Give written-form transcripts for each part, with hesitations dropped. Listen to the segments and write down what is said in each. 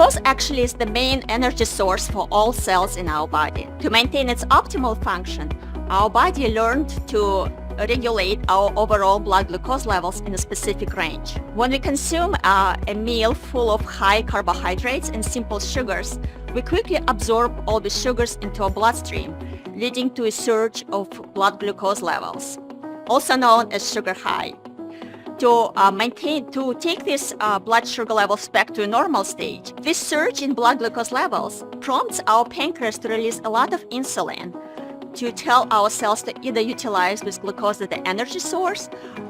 Glucose actually is the main energy source for all cells in our body. To maintain its optimal function, our body learned to regulate our overall blood glucose levels in a specific range. When we consume a meal full of high carbohydrates and simple sugars, we quickly absorb all the sugars into our bloodstream, leading to a surge of blood glucose levels, also known as sugar high. To take these blood sugar levels back to a normal stage, this surge in blood glucose levels prompts our pancreas to release a lot of insulin to tell our cells to either utilize this glucose as the energy source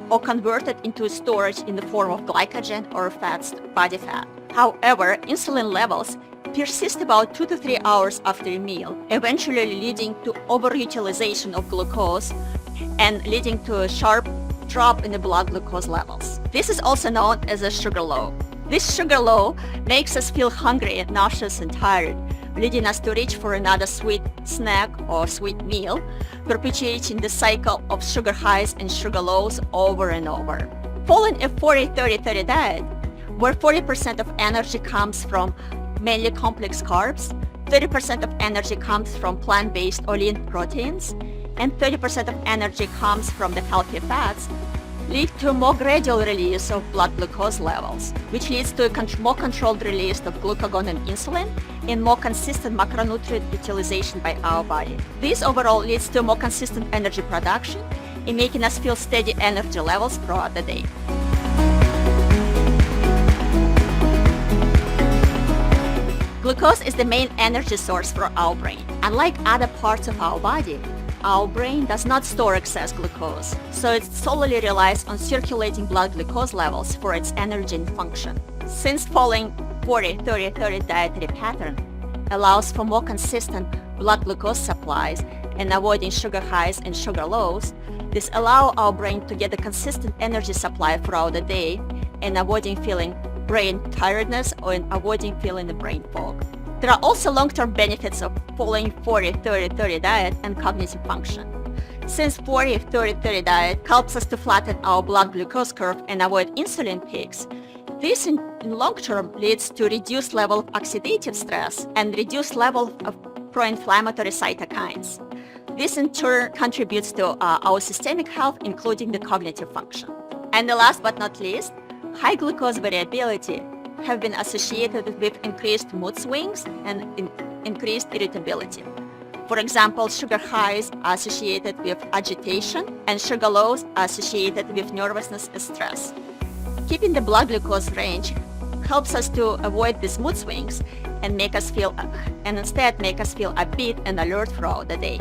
or convert it into storage in the form of glycogen or fats, body fat. However, insulin levels persist about 2 to 3 hours after a meal, eventually leading to overutilization of glucose and leading to a sharp drop in the blood glucose levels. This is also known as a sugar low. This sugar low makes us feel hungry, nauseous, and tired, leading us to reach for another sweet snack or sweet meal, perpetuating the cycle of sugar highs and sugar lows over and over. Following a 40-30-30 diet, where 40% of energy comes from mainly complex carbs, 30% of energy comes from plant-based or lean proteins, and 30% of energy comes from the healthy fats, lead to a more gradual release of blood glucose levels, which leads to a more controlled release of glucagon and insulin and more consistent macronutrient utilization by our body. This overall leads to a more consistent energy production in making us feel steady energy levels throughout the day. Glucose is the main energy source for our brain. Unlike other parts of our body, our brain does not store excess glucose, so it solely relies on circulating blood glucose levels for its energy and function. Since following 40-30-30 dietary pattern allows for more consistent blood glucose supplies and avoiding sugar highs and sugar lows, this allows our brain to get a consistent energy supply throughout the day and avoiding feeling brain tiredness or avoiding feeling the brain fog. There are also long-term benefits of following 40-30-30 diet and cognitive function. Since 40-30-30 diet helps us to flatten our blood glucose curve and avoid insulin peaks, this in long term leads to reduced level of oxidative stress and reduced level of pro-inflammatory cytokines. This in turn contributes to our systemic health, including the cognitive function. And the last but not least, high glucose variability have been associated with increased mood swings and increased irritability. For example, sugar highs are associated with agitation and sugar lows are associated with nervousness and stress. Keeping the blood glucose range helps us to avoid these mood swings and instead make us feel upbeat and alert throughout the day.